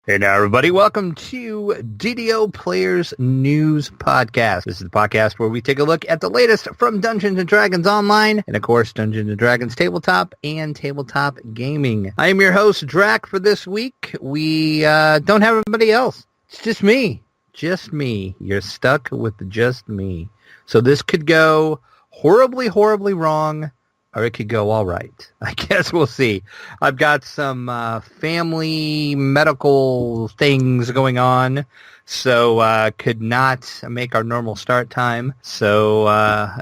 Hey now, everybody. Welcome to DDO Players News Podcast. This is the podcast where we take a look at the latest from Dungeons & Dragons Online, and of course, Dungeons & Dragons Tabletop and Tabletop Gaming. I am your host, Drac, for this week. We don't have everybody else. It's just me. Just me. You're stuck with just me. So this could go horribly, horribly wrong, or it could go all right. I guess we'll see. I've got some family medical things going on, so could not make our normal start time. So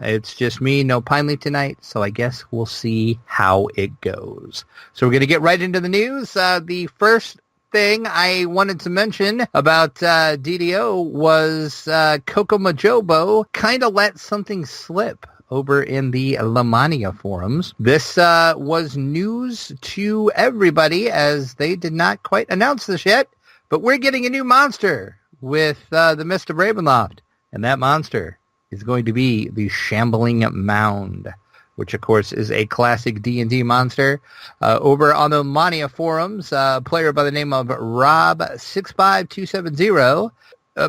it's just me, no Pinely tonight, so I guess we'll see how it goes. So we're going to get right into the news. The first thing I wanted to mention about DDO was Coco Majobo kind of let something slip over in the Lamania forums. This was news to everybody as they did not quite announce this yet, but we're getting a new monster with the Mist of Ravenloft, and that monster is going to be the Shambling Mound, which of course is a classic D&D monster. Over on the Lamania forums, a player by the name of Rob65270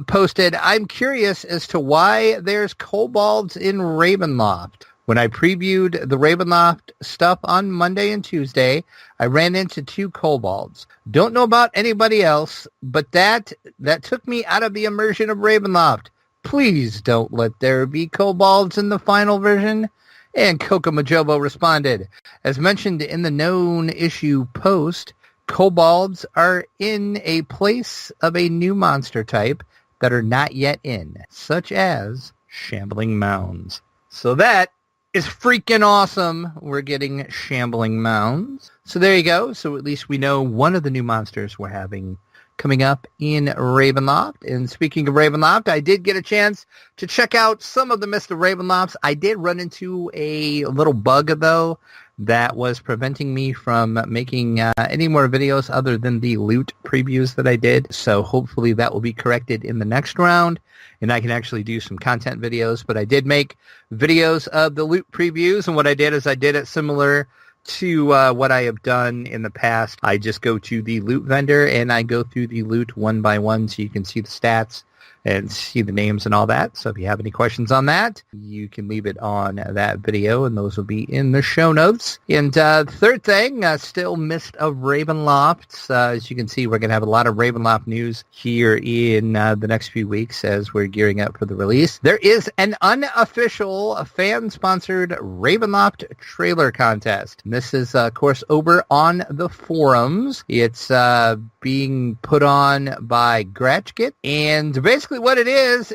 posted, "I'm curious as to why there's kobolds in Ravenloft. When I previewed the Ravenloft stuff on Monday and Tuesday, I ran into 2 kobolds. Don't know about anybody else, but that took me out of the immersion of Ravenloft. Please don't let there be kobolds in the final version." And Coco Majobo responded, "As mentioned in the known issue post, kobolds are in a place of a new monster type that are not yet in, such as Shambling Mounds." So that is freaking awesome. We're getting Shambling Mounds. So there you go. So at least we know one of the new monsters we're having coming up in Ravenloft. And speaking of Ravenloft, I did get a chance to check out some of the Mist of Ravenlofts. I did run into a little bug, though, that was preventing me from making any more videos other than the loot previews that I did. So hopefully that will be corrected in the next round, and I can actually do some content videos. But I did make videos of the loot previews, and what I did is I did it similar to what I have done in the past. I just go to the loot vendor, and I go through the loot one by one so you can see the stats and see the names and all that. So if you have any questions on that, you can leave it on that video, and those will be in the show notes. And third thing, still Mist of Ravenloft. As you can see, we're going to have a lot of Ravenloft news here in the next few weeks as we're gearing up for the release. There is an unofficial fan-sponsored Ravenloft trailer contest. And this is, of course, over on the forums. It's being put on by Gratchkit, and basically what it is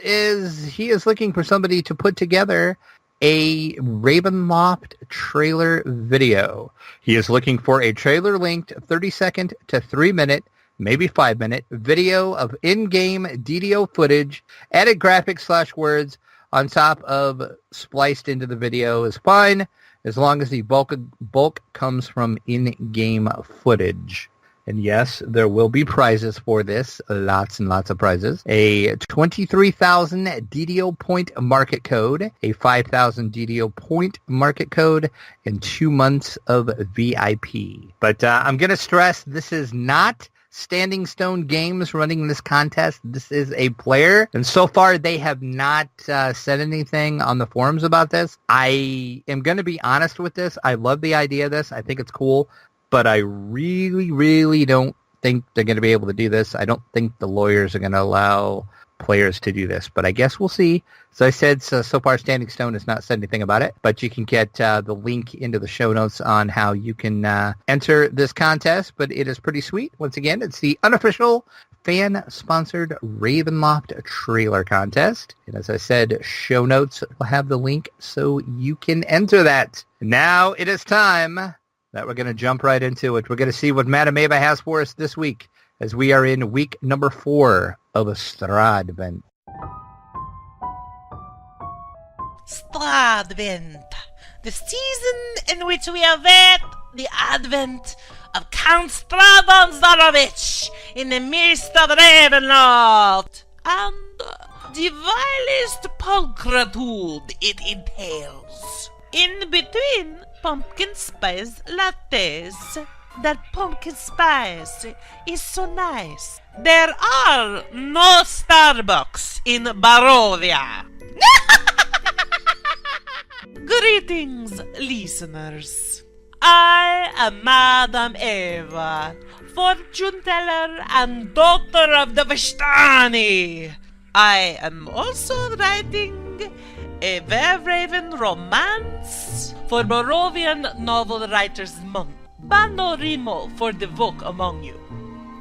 he is looking for somebody to put together a Ravenloft trailer video. He is looking for a trailer-linked 30-second to 3-minute, maybe 5-minute video of in-game DDO footage, added graphics/words on top of spliced into the video is fine, as long as the bulk comes from in-game footage. And yes, there will be prizes for this. Lots and lots of prizes. A 23,000 DDO point market code, a 5,000 DDO point market code, and 2 months of VIP. But I'm going to stress this is not Standing Stone Games running this contest. This is a player. And so far, they have not said anything on the forums about this. I am going to be honest with this. I love the idea of this. I think it's cool. But I really, really don't think they're going to be able to do this. I don't think the lawyers are going to allow players to do this. But I guess we'll see. As I said, so far Standing Stone has not said anything about it. But you can get the link into the show notes on how you can enter this contest. But it is pretty sweet. Once again, it's the unofficial fan-sponsored Ravenloft trailer contest. And as I said, show notes will have the link so you can enter that. Now it is time that we're going to jump right into it. We're going to see what Madam Eva has for us this week, as we are in week number 4 of Strahdvent. Strahdvent, the season in which we await the advent of Count Strahdon Zarovich in the midst of Ravenloft, and the vilest pulchritude it entails. In between pumpkin spice lattes That pumpkin spice is so nice. There are no Starbucks in Barovia. Greetings, listeners. I am Madam Eva, fortune teller and daughter of the Vistani. I am also writing a Raven romance for Barovian Novel Writers Month. Bando Rimo for the vogue among you.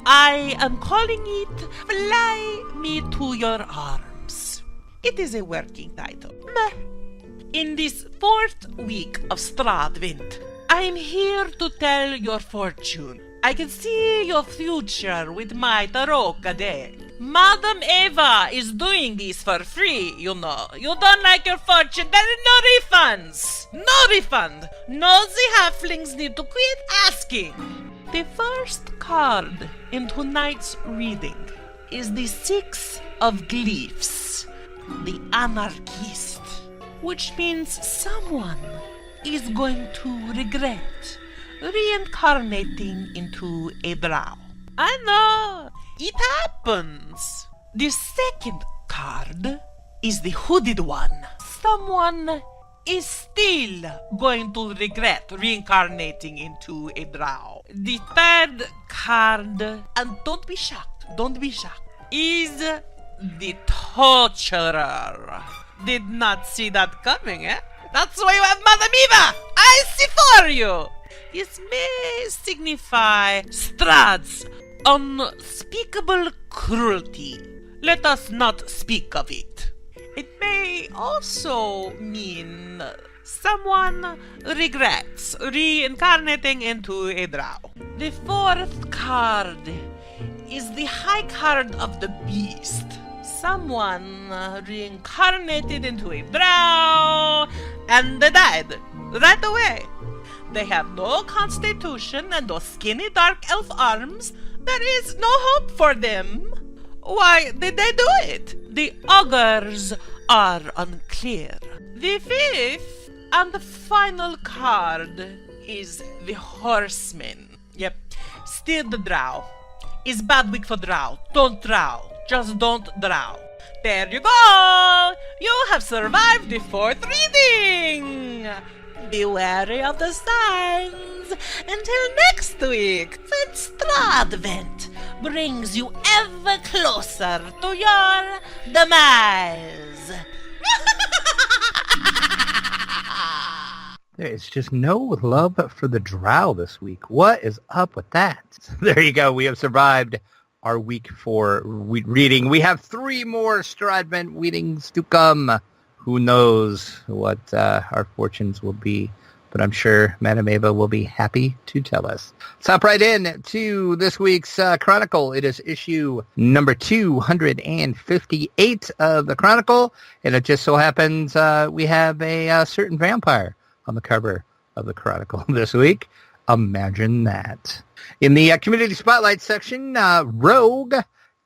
I am calling it Fly Me to Your Arms. It is a working title. Meh. In this 4th week of Strahdvent, I am here to tell your fortune. I can see your future with my tarot deck. Madam Eva is doing this for free, you know. You don't like your fortune, there are no refunds. No refund. Nosy halflings need to quit asking. The first card in tonight's reading is the 6 of Glyphs, the Anarchist, which means someone is going to regret reincarnating into a drow. I know, it happens. The second card is the Hooded One. Someone is still going to regret reincarnating into a drow. The third card, and don't be shocked, is the Torturer. Did not see that coming, eh? That's why you have Madam Eva! I see for you! This may signify Strahd's unspeakable cruelty. Let us not speak of it. It may also mean someone regrets reincarnating into a drow. The fourth card is the High Card of the Beast. Someone reincarnated into a drow and they died right away. They have no constitution and those skinny dark elf arms. There is no hope for them. Why did they do it? The augurs are unclear. The fifth and the final card is the Horseman. Yep, still the drow. It's bad week for drow. Don't drow. Just don't drow. There you go! You have survived the 4th reading! Be wary of the signs until next week when Strahdvent brings you ever closer to your demise. There is just no love for the drow this week. What is up with that? There you go. We have survived our week 4 reading. We have 3 more Strahdvent readings to come. Who knows what our fortunes will be, but I'm sure Madam Eva will be happy to tell us. Let's hop right in to this week's Chronicle. It is issue number 258 of the Chronicle, and it just so happens we have a certain vampire on the cover of the Chronicle this week. Imagine that. In the community spotlight section, Rogue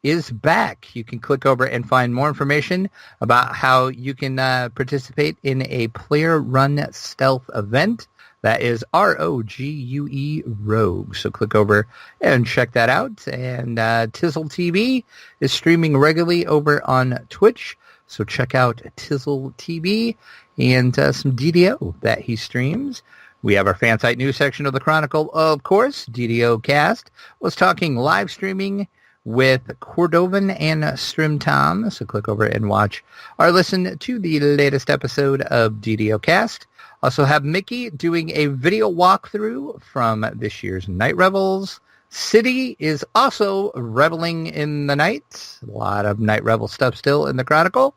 is back. You can click over and find more information about how you can participate in a player-run stealth event. That is ROGUE Rogue. So click over and check that out. And Tizzle TV is streaming regularly over on Twitch. So check out Tizzle TV and some DDO that he streams. We have our fan site news section of the Chronicle, of course. DDO Cast was talking live streaming with Cordovan and Strimtom. So click over and watch or listen to the latest episode of DDO Cast. Also have Mickey doing a video walkthrough from this year's Night Revels. City is also reveling in the night. A lot of Night Revel stuff still in the Chronicle.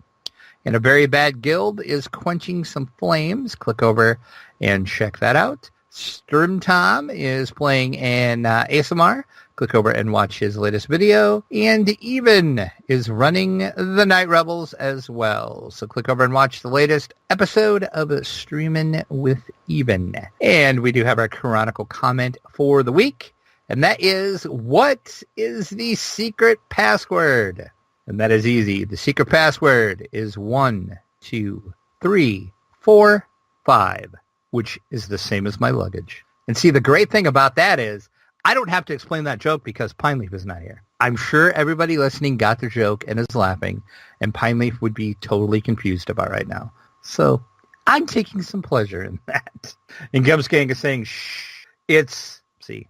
And a very bad guild is quenching some flames. Click over and check that out. Strimtom is playing an ASMR. Click over and watch his latest video. And Even is running the Night Rebels as well. So click over and watch the latest episode of Streamin' with Even. And we do have our Chronicle comment for the week. And that is, what is the secret password? And that is easy. The secret password is 1, 2, 3, 4, 5, which is the same as my luggage. And see, the great thing about that is I don't have to explain that joke because Pineleaf is not here. I'm sure everybody listening got the joke and is laughing, and Pineleaf would be totally confused about right now. So I'm taking some pleasure in that. And Gumsgang is saying, shh, it's a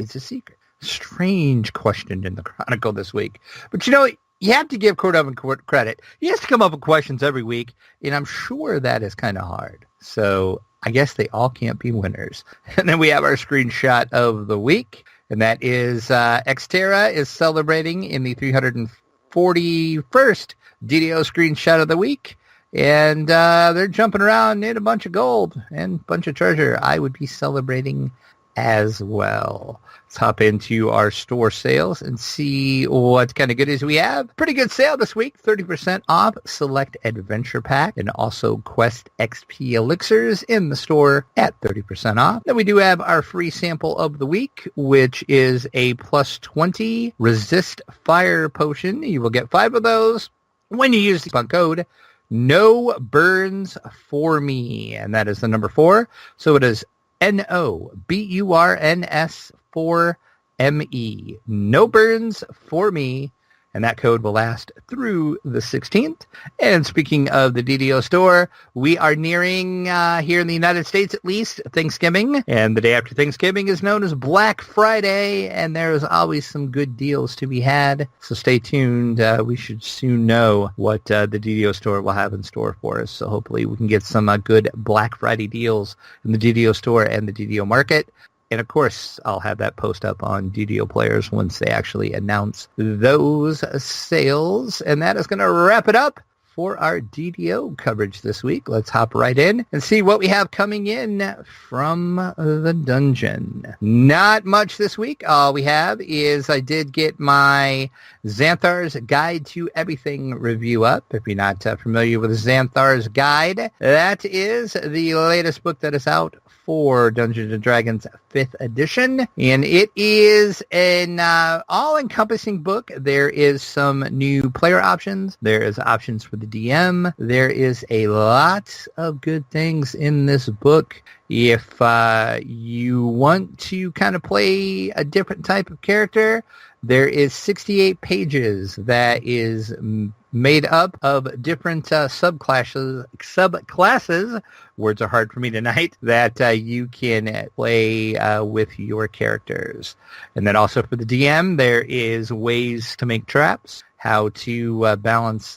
secret. Strange question in the Chronicle this week. But you have to give Cordova credit. He has to come up with questions every week, and I'm sure that is kind of hard. So I guess they all can't be winners. And then we have our screenshot of the week, and that is Xterra is celebrating in the 341st DDO screenshot of the week. And they're jumping around in a bunch of gold and a bunch of treasure. I would be celebrating as well. Let's hop into our store sales and see what kind of goodies we have. Pretty good sale this week. 30% off select adventure pack and also Quest XP elixirs in the store at 30% off. Then we do have our free sample of the week, which is a plus 20 resist fire potion. You will get 5 of those when you use the coupon code No Burns for Me, and that is the number 4. So it is NOBURNS 4ME. No Burns for Me. And that code will last through the 16th. And speaking of the DDO store, we are nearing, here in the United States at least, Thanksgiving. And the day after Thanksgiving is known as Black Friday. And there is always some good deals to be had. So stay tuned. We should soon know what the DDO store will have in store for us. So hopefully we can get some good Black Friday deals in the DDO store and the DDO market. And, of course, I'll have that post up on DDO Players once they actually announce those sales. And that is going to wrap it up for our DDO coverage this week. Let's hop right in and see what we have coming in from the dungeon. Not much this week. All we have is I did get my Xanthus Guide to Everything review up. If you're not familiar with Xanthus Guide, that is the latest book that is out for Dungeons & Dragons 5th edition, and it is an all-encompassing book. There is some new player options. There is options for the DM. There is a lot of good things in this book. If you want to kind of play a different type of character, there is 68 pages that is made up of different subclasses, words are hard for me tonight, that you can play with your characters. And then also for the DM, there is ways to make traps, how to balance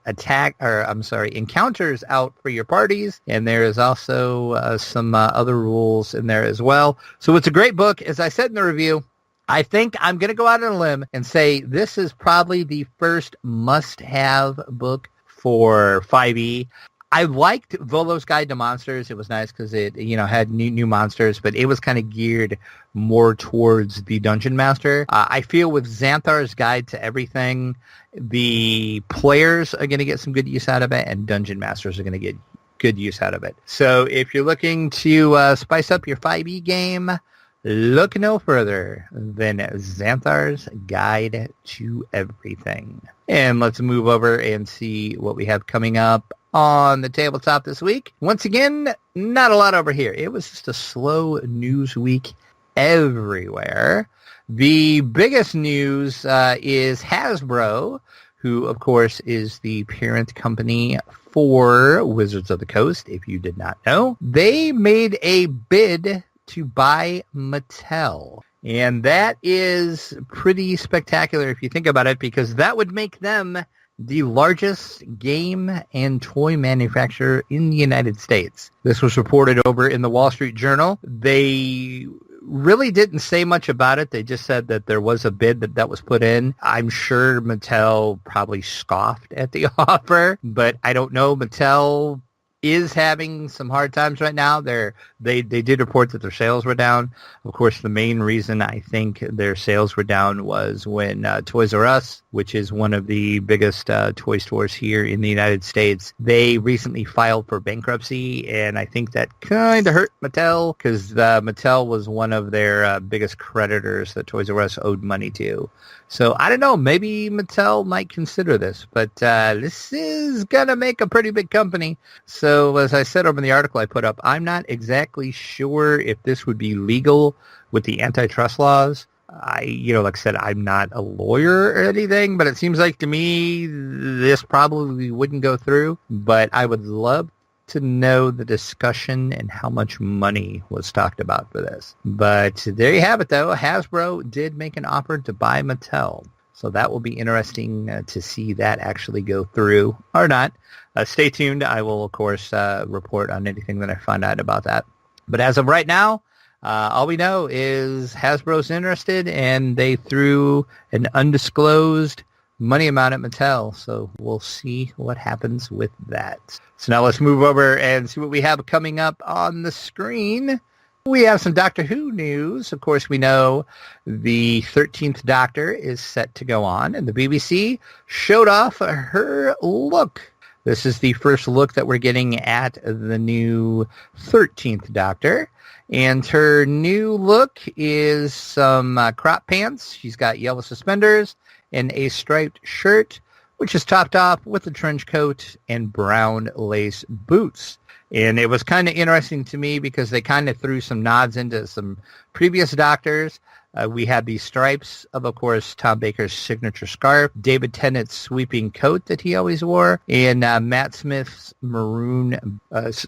encounters out for your parties, and there is also some other rules in there as well. So it's a great book. As I said in the review, I think I'm going to go out on a limb and say this is probably the first must-have book for 5e. I liked Volo's Guide to Monsters. It was nice because it, had new monsters, but it was kind of geared more towards the Dungeon Master. I feel with Xanthus Guide to Everything, the players are going to get some good use out of it, and Dungeon Masters are going to get good use out of it. So if you're looking to spice up your 5e game, look no further than Xanthus Guide to Everything. And let's move over and see what we have coming up on the tabletop this week. Once again, not a lot over here. It was just a slow news week everywhere. The biggest news is Hasbro, who, of course, is the parent company for Wizards of the Coast, if you did not know. They made a bid to buy Mattel. And that is pretty spectacular if you think about it, because that would make them the largest game and toy manufacturer in the United States. This was reported over in the Wall Street Journal. They really didn't say much about it. They just said that there was a bid that was put in. I'm sure Mattel probably scoffed at the offer, but I don't know. Mattel is having some hard times right now. They did report that their sales were down. Of course, the main reason I think their sales were down was when Toys R Us, which is one of the biggest toy stores here in the United States, they recently filed for bankruptcy, and I think that kind of hurt Mattel because Mattel was one of their biggest creditors that Toys R Us owed money to. So I don't know, maybe Mattel might consider this, but this is going to make a pretty big company. So So as I said over in the article I put up, I'm not exactly sure if this would be legal with the antitrust laws. Like I said, I'm not a lawyer or anything, but it seems like to me this probably wouldn't go through. But I would love to know the discussion and how much money was talked about for this. But there you have it, though. Hasbro did make an offer to buy Mattel. So that will be interesting to see that actually go through or not. Stay tuned. I will, of course, report on anything that I find out about that. But as of right now, all we know is Hasbro's interested, and they threw an undisclosed money amount at Mattel. So we'll see what happens with that. So now let's move over and see what we have coming up on the screen. We have some Doctor Who news. Of course, we know the 13th Doctor is set to go on, and the BBC showed off her look. This is the first look that we're getting at the new 13th Doctor. And her new look is some crop pants. She's got yellow suspenders and a striped shirt, which is topped off with a trench coat and brown lace boots. And it was kind of interesting to me because they kind of threw some nods into some previous Doctors. We had these stripes of course, Tom Baker's signature scarf, David Tennant's sweeping coat that he always wore, and Matt Smith's maroon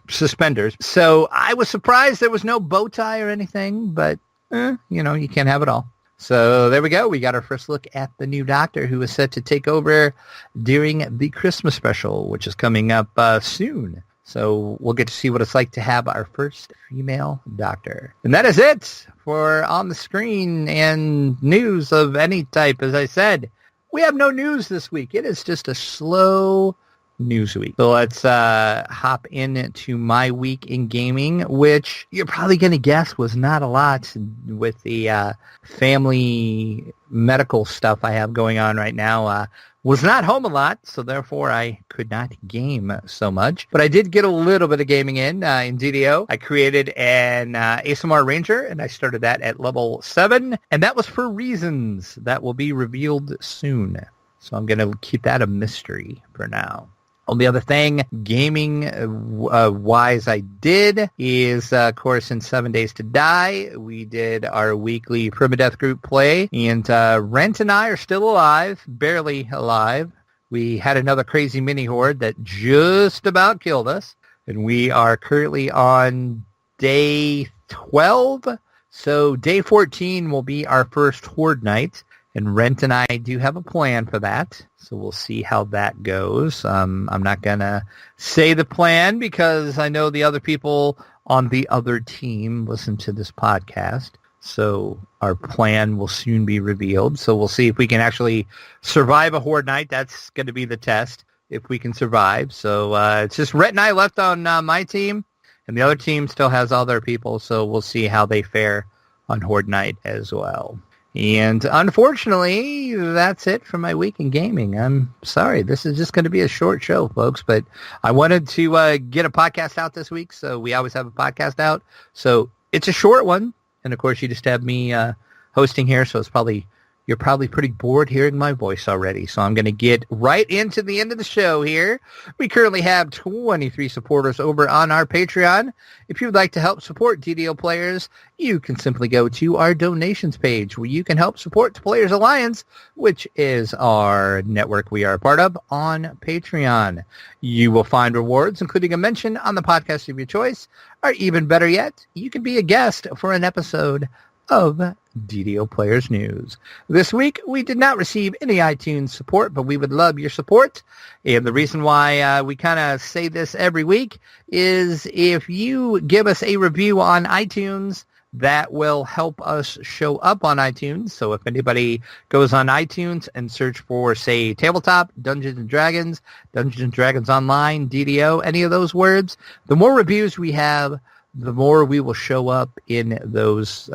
suspenders. So I was surprised there was no bow tie or anything, but, you can't have it all. So there we go. We got our first look at the new Doctor, who is set to take over during the Christmas special, which is coming up soon. So we'll get to see what it's like to have our first female Doctor. And that is it for On the Screen and news of any type. As I said, we have no news this week. It is just a slow news week. So let's hop into my week in gaming, which you're probably going to guess was not a lot with the family medical stuff I have going on right now. Was not home a lot, so therefore I could not game so much. But I did get a little bit of gaming in DDO. I created an ASMR Ranger, and I started that at level 7. And that was for reasons that will be revealed soon. So I'm going to keep that a mystery for now. Only other thing, gaming-wise, I did is, of course, in 7 Days to Die, we did our weekly permadeath group play, and Rent and I are still alive, barely alive. We had another crazy mini-horde that just about killed us, and we are currently on day 12, so day 14 will be our first horde night. And Rent and I do have a plan for that, so we'll see how that goes. I'm not going to say the plan because I know the other people on the other team listen to this podcast, so our plan will soon be revealed. So we'll see if we can actually survive a horde night. That's going to be the test, if we can survive. So it's just Rhett and I left on my team, and the other team still has all their people, so we'll see how they fare on horde night as well. And unfortunately, that's it for my week in gaming. I'm sorry. This is just going to be a short show, folks. But I wanted to get a podcast out this week, so we always have a podcast out. So it's a short one. And, of course, you just have me hosting here, so you're probably pretty bored hearing my voice already. So I'm going to get right into the end of the show here. We currently have 23 supporters over on our Patreon. If you would like to help support DDO players, you can simply go to our donations page where you can help support the Players Alliance, which is our network we are a part of on Patreon. You will find rewards, including a mention on the podcast of your choice, or even better yet, you can be a guest for an episode of DDO Players News. This week, we did not receive any iTunes support, but we would love your support. And the reason why we kind of say this every week is if you give us a review on iTunes, that will help us show up on iTunes. So if anybody goes on iTunes and search for, say, Tabletop, Dungeons & Dragons, Dungeons & Dragons Online, DDO, any of those words, the more reviews we have, the more we will show up in those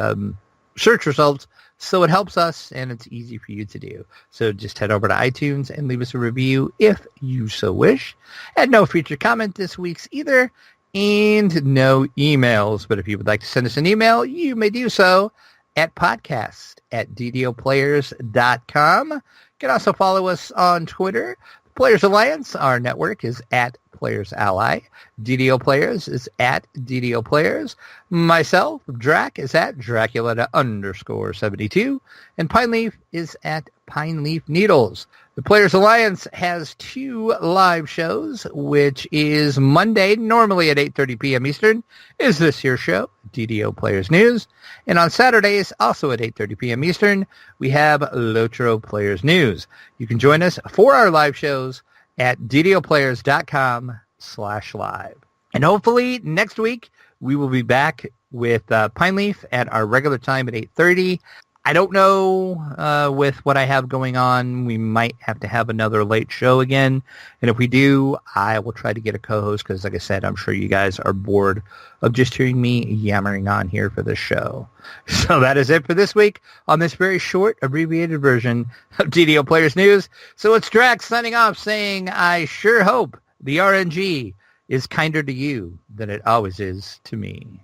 search results, so it helps us and it's easy for you to do. So just head over to iTunes and leave us a review if you so wish. And no featured comment this week's either, and no emails. But if you would like to send us an email, you may do so at podcast@ddoplayers.com. You can also follow us on Twitter. Players Alliance, our network, is at Players Ally. DDO Players is at DDO Players. Myself, Drac, is at Draculata_72. And Pineleaf is at Pineleaf Needles. The Players Alliance has 2 live shows, which is Monday, normally at 8:30 p.m. Eastern, is this year's show, DDO Players News. And on Saturdays, also at 8:30 p.m. Eastern, we have Lotro Players News. You can join us for our live shows at ddoplayers.com/live. And hopefully next week, we will be back with Pineleaf at our regular time at 8:30. I don't know with what I have going on. We might have to have another late show again. And if we do, I will try to get a co-host because, like I said, I'm sure you guys are bored of just hearing me yammering on here for this show. So that is it for this week on this very short, abbreviated version of DDO Players News. So it's Drax signing off saying, I sure hope the RNG is kinder to you than it always is to me.